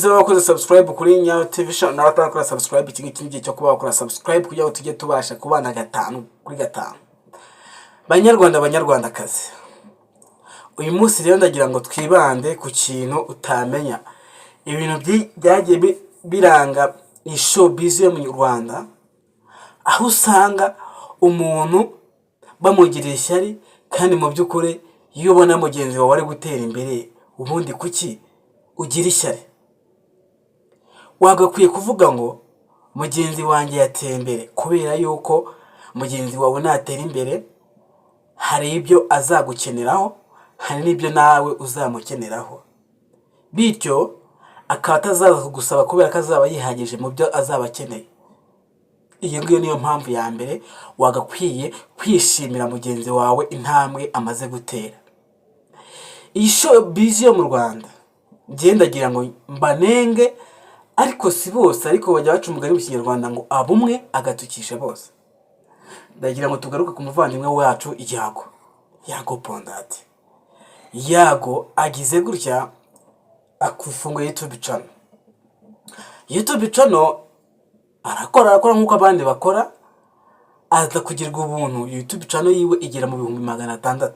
wakoze subscribe kuri Nyayo TV show na batarakora subscribe iki gihe cyo kuba bakora subscribe kugira ngo tujye tubasha kubana 5 kuri 5. Banyarwandakazi, uyu munsi rero ndagira ngo twibande ku kintu utamenya. Ibintu byagiye biranga showbiz yo mu Rwanda, aho usanga umuntu bamugirira ishyari kandi mu by'ukuri iyo ubona mugenzi wawe ari gutera imbere, ubundi kuki ugira ishyari? Wagakwiye kuvuga ngo mugenzi wanjye yateye imbere kubera yuko mugenzi wawe natera imbere hari ibyo azagukeneraho, hari n'ibyo nawe uzamukeneraho, bityo akatazaza kugusaba kubera ko azaba yihagije mu byo azaba akeneye. Iyo ngiyo niyo mpamvu ya mbere wagakwiye kwishimira mugenzi wawe intambwe amaze gutera. Iyi showbiz yo mu Rwanda ndagira ngo mbanenge, ariko si bose, ariko bajya baca umugani mu Kinyarwanda ngo abumwe agatukisha bose. Ndagira ngo tugaruke ku muvandimwe wacu Yago Pondati. Yago agize gutya akufunguye YouTube channel arakora nk'uko abandi bakora, aza kugirwa ubuntu. YouTube channel yiwe igera mu 600,000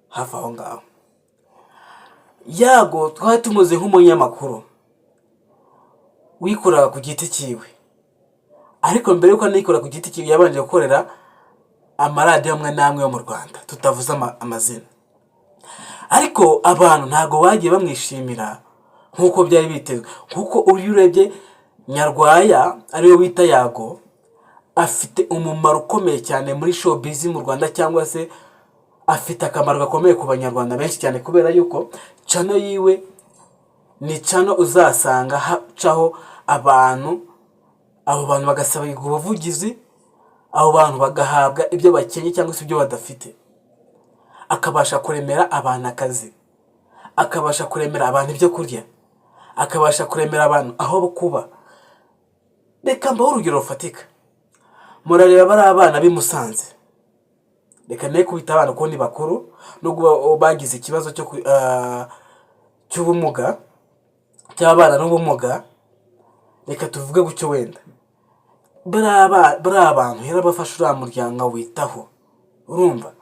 hafi aho ngaho. Yago twari tumuze nk'umunyamakuru wikora ku giti cyiwe, ariko mbere yuko anikora ku giti cyiwe yabanje gukorera amaradiyo amwe namwe yo mu Rwanda tutavuze amazina, ariko abantu ntago bagiye bamwishimira nkuko byari bitezwe. Kuko urebye Nyarwaya ariwe wita Yago afite umumaro ukomeye cyane muri showbiz mu Rwanda, cyangwa se afite akamaro gakomeye ku banyarwanda benshi cyane, kubera yuko channel yiwe ni channel uzasanga hacaho abo bantu bagasaba ubuvugizi, abo bantu bagahabwa ibyo bakenye cyangwa se ibyo badafite, akabasha kuremera abantu akazi, akabasha kuremera abantu ibyo kurya, akabasha kuremera abantu aho kuba. Reka mbaho urugero rufatika. Murareba bari abana b'imusanze, reka ne kubita abana ko ni bakuru nubwo bagize ikibazo cy'ubumuga cy'abana n'ubumuga, reka tuvuge gucyo wenda bari abantu yarabafasha uriya muryango witaho, urumva,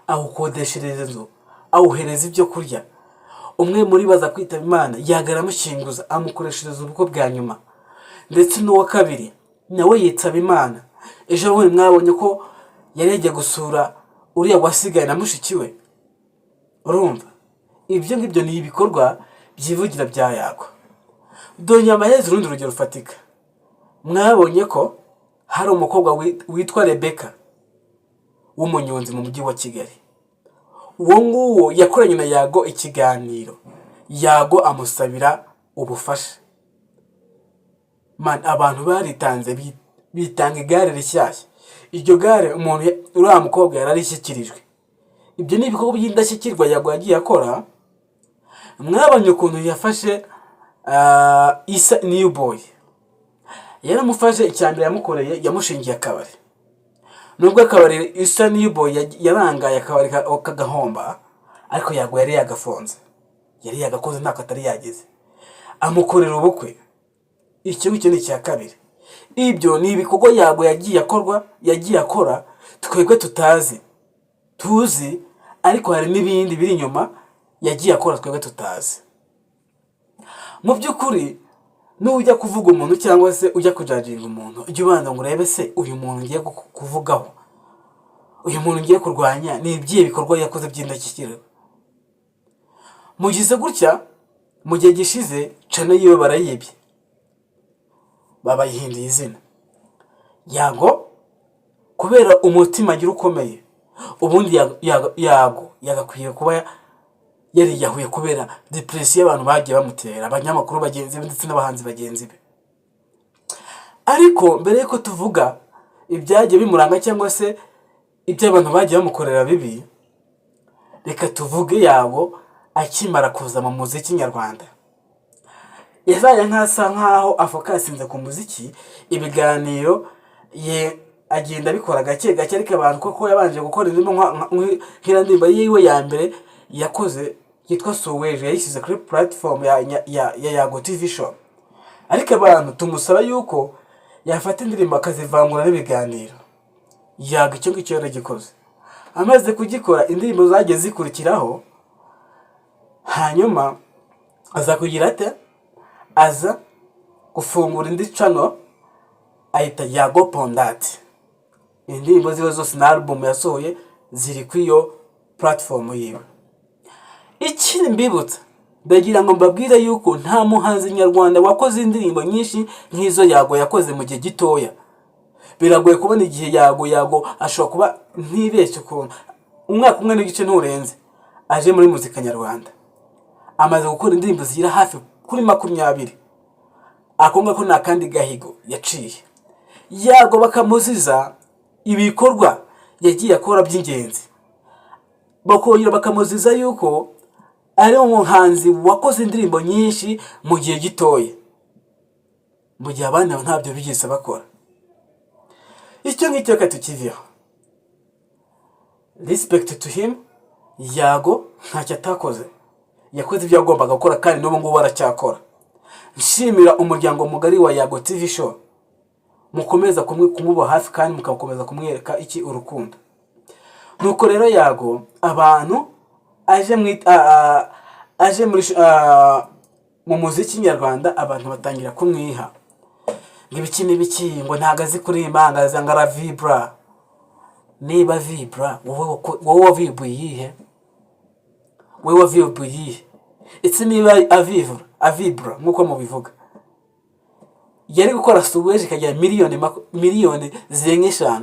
awukodeshereza inzu, awuhereza ibyo kurya. Umwe muri baza kwitaba Imana yagaramushinguza amukoreshereza ubukwe bwa nyuma, ndetse n'uwa kabiri nawe yitaba Imana. Ejo bundi mwabonye ko yareje gusura uriya wasigaye na mushiki we, urumva. Ibyo ngibyo ni ibikorwa byivugira bya Yago. Dore nyamaheze urundi rugero rufatika. Mwabonye ko hari umukobwa witwa Rebecca w'umunyonzi mu mujyi wa Kigali. Uwo nguwo yakoranye na Yago ikiganiro, Yago amusabira ubufasha. Abantu baritanze bitanga igare rishyashya. Iryo gare umuntu uriya mukobwa yararishyikirijwe. Ibyo ni ibikorwa by'indashyikirwa Yago yagiye akora. Mwabonye ukuntu yafashe Isa New Boy, yaramufashe icyambere yamukoreye, yamushingiye akabari. Nubwo akabari Isa New Boy yarangaye akabari kagahomba, ariko Yago yari yagafonze, yari yagakoze ntako atari yagize, amukorera ubukwe. Icyo ni cya kabiri. Ibyo ni ibikorwa Yago yagiye akora twebwe tuzi, ariko hari n'ibindi biri inyuma yagiye akora twebwe tutazi. Mu by'ukuri n'ujya kuvuga umuntu cyangwa se ujya kujajinga umuntu, ujye ubanza ngo urebe se uyu muntu ngiye kuvugaho, uyu muntu ngiye kurwanya ni ibyiye bikorwa yakoze by'indashyikirwa. Mugize gutya mu gihe gishize channel yiwe barayibye, babayihinduye izina Yago kubera umutima agira ukomeye. Ubundi Yago yagakwiye kuba yari yahuye kubera depression y'abantu bagiye bamutera, abanyamakuru bagenzi be ndetse n'abahanzi bagenzi be. Ariko mbere yuko tuvuga ibyagiye bimuranga cyangwa se ibyo abantu bagiye bamukorera bibi, reka tuvuge Yago akimara kuza mu muziki nyarwanda. Yazaye nkaho afokasinze ku muziki, ibiganiro agenda bikora gake gake, ariko abantu koko yabanje gukora indirimbo nk'irandimba yiwe ya mbere yakoze yitwa Suweje yayishyize kuri platform ya Yago TV show, ariko abantu tumusaba yuko yafata indirimbo akazivangura n'ibiganiro. Yago icyo ngicyo yaragikoze, amaze kugikora indirimbo zagiye zikurikiraho, hanyuma aza kugira ate, aza gufungura indi channel ayita Yago Pondati. Indirimbo ziwe zose na album yasohoye ziri kuri iyo platform yiwe. Ikindi mbibutsa, ndagira ngo mbabwire yuko nta muhanzi nyarwanda wakoze indirimbo nyinshi nk'izo Yago yakoze mu gihe gitoya. Biragoye kubona igihe Yago ashobora kuba ntibeshye ukuntu umwaka umwe n'igice nturenze aje muri muzika nyarwanda, amaze gukora indirimbo zigira hafi kuri 20. Akonga ko nta kandi gahigo yaciye. Yago bakamuziza ibikorwa yagiye akora by'ingenzi, bakongera bakamuziza yuko ari umuhanzi wakoze indirimbo nyinshi mu gihe gitoya, mu gihe abandi ntabyo bigeze bakora. Icyo ngicyo katukiviho. Respect to him. Yago ntacyo atakoze, yakoze ibyo agombaga gukora kandi n'ubu ngubu aracyakora. Nshimira umuryango mugari wa Yago TV show, mukomeza kumuba hafi kandi mukakomeza kumwereka iki urukundo. Nuko rero Yago abantu aje muri mu muziki nyarwanda, abantu batangira kumwiha ngibiki ngo ntagazi kuririmba, ngaza ngara vibra. Niba vibra wowe vibra yihe, wewe vibra yihe? Etse niba avibra nkuko mubivuga, yari gukora Suweje kajya miliyoni zirenga 5.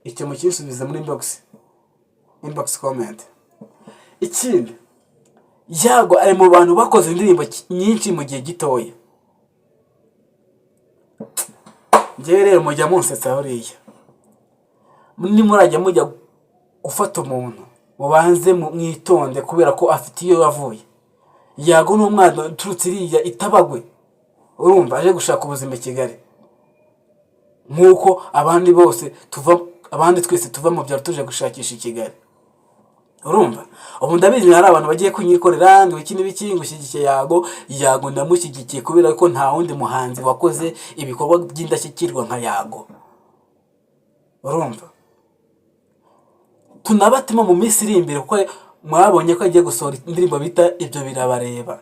Icyo mukisubiza muri inbox comment. Ikindi, Yago ari mu bantu bakoze indirimbo nyinshi mu gihe gitoya. Njyewe rero mujya munsetsa horiya, nimurajya mujya gufata umuntu mubanze mwitonde kubera ko afite iyo yavuye. Yago n'umwana turutse iriya Itabagwe, urumva aje gushaka ubuzima i Kigali, nkuko abandi twese tuva mu byaro tuje gushakisha i Kigali. Urumva ubu ndabizi hari abantu bagiye kunyikorera ngo iki n'ibiki ngo ushyigikiye Yago ndamushyigikiye kubera ko nta wundi muhanzi wakoze ibikorwa by'indashyikirwa nka Yago. Urumva tunabatima mu minsi iri imbere ko mwabonye ko agiye gusohora indirimbo bita Ibyo Birabareba,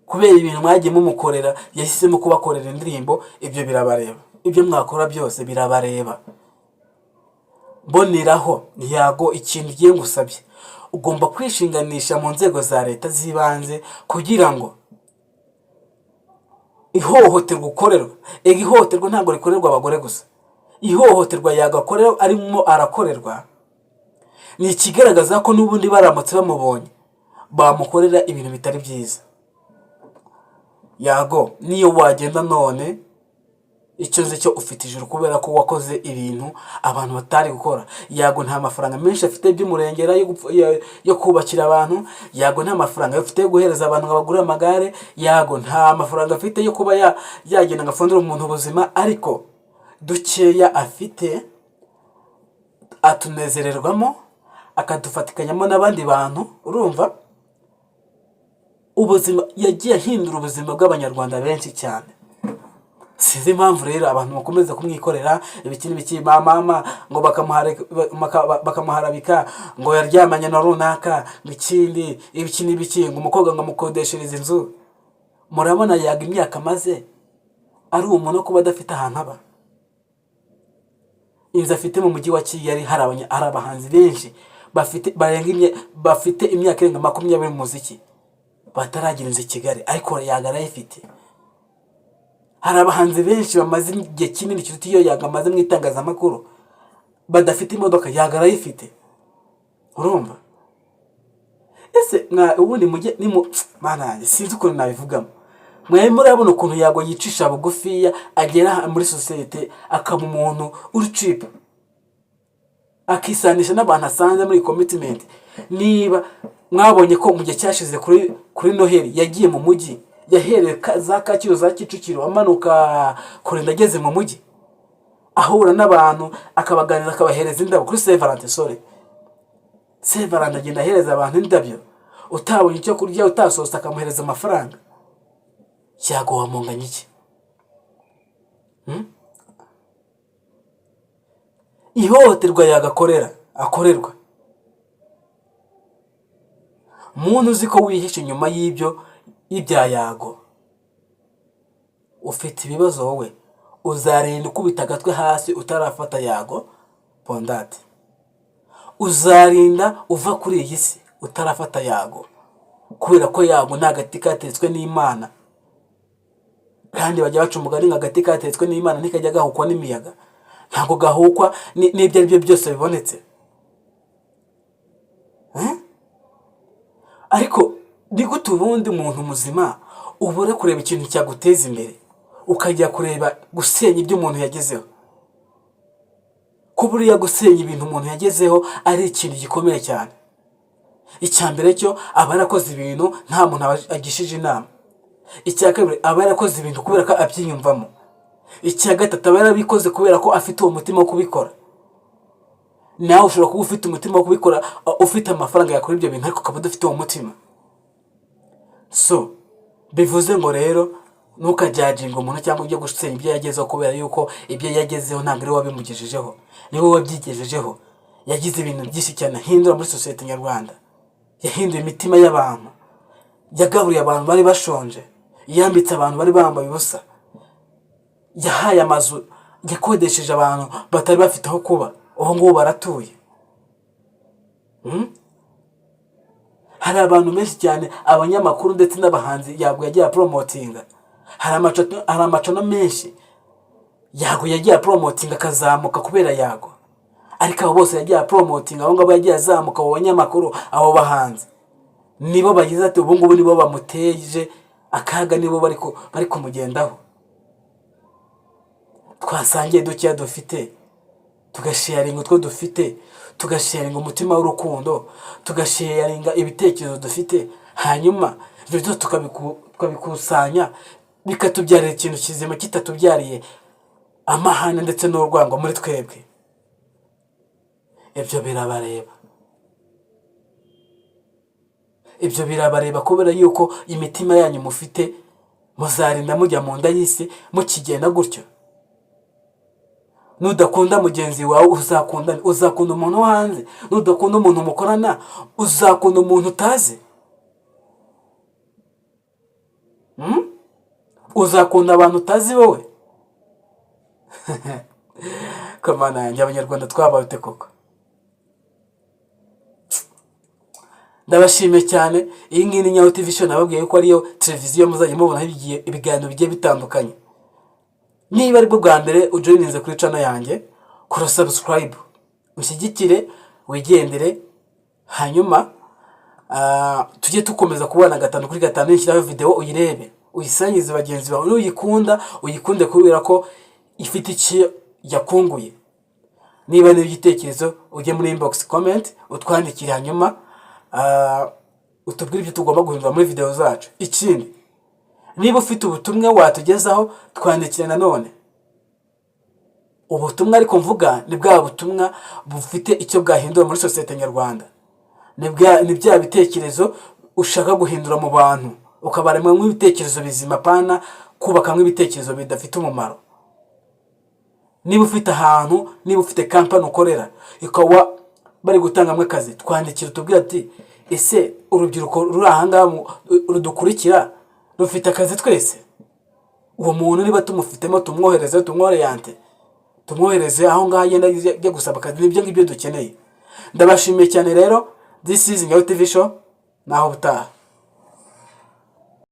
kubera ibintu mwagiye mumukorera yahisemo kubakorera indirimbo Ibyo Birabareba. Ibyo mwakora byose birabareba. Boneraho Yago ikintu giye ngusabye, ugomba kwishinganisha mu nzego za leta zibanze kugira ngo ihohoterwa ukorerwa, ihohoterwa ntabwo rikorerwa abagore gusa, ihohoterwa yagakorera arimo arakorerwa ni ikigaragaza ko n'ubundi baramutse bamubonye bamukorera ibintu bitari byiza. Yago niyo wagenda none icyo nzi cyo ufite ijuru kubera ko wakoze ibintu abantu batari gukora. Yago nta mafaranga menshi afite by'umurengera yo kubakira abantu. Yago nta mafaranga afite yo guhereza abantu bagura amagare. Yago nta mafaranga afite yo kuba yagenda ngafundira umuntu ubuzima, ariko dukeya afite atunezererwamo akadufatikanyamo n'abandi bantu. Urumva ubuzima yagiye hindura ubuzima bw'abanyarwanda benshi cyane. Sizi impamvu rero abantu bakomeza kumwikorera ibiki mama ngo bakamuharabika ngo yaryamanye na runaka n'ikindi ibiki ngo umukobwa ngo amukodeshereze inzu. Murabona Yago imyaka maze ari umuntu kuba adafite ahantu aba. Inzu afite mu mujyi wa Kigali hari abahanzi benshi bafite imyaka irenga 20 mu muziki bataragira inzu i Kigali, ariko Yago arayifite. Hari abahanzi benshi bamaze igihe kinini kiruta iyo Yago amaze mu itangazamakuru badafite imodoka, Yago arayifite. Urumva ese ubundi mujye mana sinzi ukuntu nabivugamo. Mwe murabona ukuntu Yago yicisha bugufiya agera muri societe akaba umuntu uri cheap, akisanisha n'abantu asanze muri commitment. Niba mwabonye ko mu gihe cyashize kuri Noheli yagiye mu mujyi, yahereye za Kacyiru za Kicukiro amanuka kurinda ageze mu mujyi, ahura n'abantu akabaganira akabahereza indabo kuri Saint Valentin. Sevarandi agenda ahereza abantu indabyo, utabonye icyo kurya utasohotse akamuhereza amafaranga. Yago wamunganya iki? Ihohoterwa akorerwa muntu uzi ko wihishe inyuma y'ibya Yago, ufite ibibazo wowe. Uzarinda ukubita agatwe hasi utarafata Yago Pondati. Uzarinda uva kuri iyi si utarafata Yago, kubera ko Yago ni agati katetswe n'Imana, kandi bajya baca umugani ngo agati katetswe n'Imana ntikajya gahukwa n'imiyaga. Ntabwo gahukwa n'ibyo ari byo byose bibonetse. Ariko ni gute ubundi umuntu muzima ubure kureba ikintu cyaguteza imbere ukajya kureba gusenya ibyo umuntu yagezeho? Kuburiya gusenya ibintu umuntu yagezeho ari ikintu gikomeye cyane. Icyambere cyo aba yarakoze ibintu nta muntu agishije inama. Icya kabiri aba yarakoze ibintu kubera ko abyiyumvamo. Icya gatatu aba yarabikoze kubera ko afite uwo mutima wo kubikora. Nawe ushobora kuba ufite umutima wo kubikora, ufite amafaranga yakora ibyo bintu, ariko ukaba udafite uwo mutima. So bivuze ngo rero ntukajajinga umuntu cyangwa ujye gusenya ibyo yagezeho, kubera yuko ibyo yagezeho ntabwo ari wabimugejejeho, ni wowe wabyigejejeho. Yagize ibintu byinshi cyane ahindura muri sosiyete nyarwanda. Yahinduye imitima y'abantu, yagaburiye abantu bari bashonje, yambitse abantu bari bambaye ubusa, yahaye amazu, yakodesheje abantu batari bafite aho kuba, ubu ngubu baratuye. Hari abantu benshi cyane, abanyamakuru ndetse n'abahanzi Yago yagiye promotinga. Hari amacano menshi Yago yagiye promotinga akazamuka kubera Yago. Ariko abo bose yagiye promotinga, abo ngabo yagiye azamuka, abo banyamakuru, abo bahanzi, nibo bagize ati ubu ngubu nibo bamuteje akaga, nibo bari kumugendaho. Twasangiye dukeya dufite, tugasharinga utwo dufite, tugasharinga umutima w'urukundo, tugasharinga ibitekerezo dufite, hanyuma ibyo byose tukabikusanya bikatubyarira ikintu kizima kitatubyariye amahane ndetse n'urwango muri twebwe. Ibyo birabareba kubera yuko imitima yanyu mufite, muzarinda mujya mu nda y'isi mukigenda gutyo. Nudakunda mugenzi wawe uzakunda umuntu wo hanze. Nudakunda umuntu mukorana uzakunda umuntu utazi. Uzakunda abantu utazi wowe. Kamana yanjye, abanyarwanda twabaye koko. Ndabashimiye cyane. Iyi ngiyi ni Nyayo TV show, nababwiye ko ariyo televiziyo muzajya mubonaho ibiganiro bigiye bitandukanye. Niba ari bwo bwa mbere ujoininze kuri channel yanjye, kora subscribe, ushyigikire, wigendere, hanyuma tujye tukomeza kubana 5 kuri 5 nishyiraho video uyirebe, uyisangize bagenzi bawe. Uyikunda uyikunde kubera ko ifite iki yakunguye. Niba n'igitekerezo ujye muri inbox comment utwandikire, hanyuma utubwire ibyo tugomba guhindura muri video zacu. Ikindi, niba ufite ubutumwa watugezaho, twandikire nanone. Ubutumwa ariko mvuga ni bwa butumwa bufite icyo bwahindura muri sosiyete nyarwanda. Ni bya bitekerezo ushaka guhindura mu bantu, ukabaremwa nk'ibitekerezo bizima, pana kubaka nk'ibitekerezo bidafite umumaro. Niba ufite ahantu, niba ufite company ukorera, ikawa bari gutanga mwe kazi, twandikira utubwira ati ese urubyiruko ruri ahangaha rudukurikira rufite akazi twese. Uwo muntu niba tumufitemo tumwohereze aho ngaho agenda ajya gusaba akazi. Nibyo ngibyo dukeneye. Ndabashimiye cyane rero. This is Nyayo TV show, naho butaha.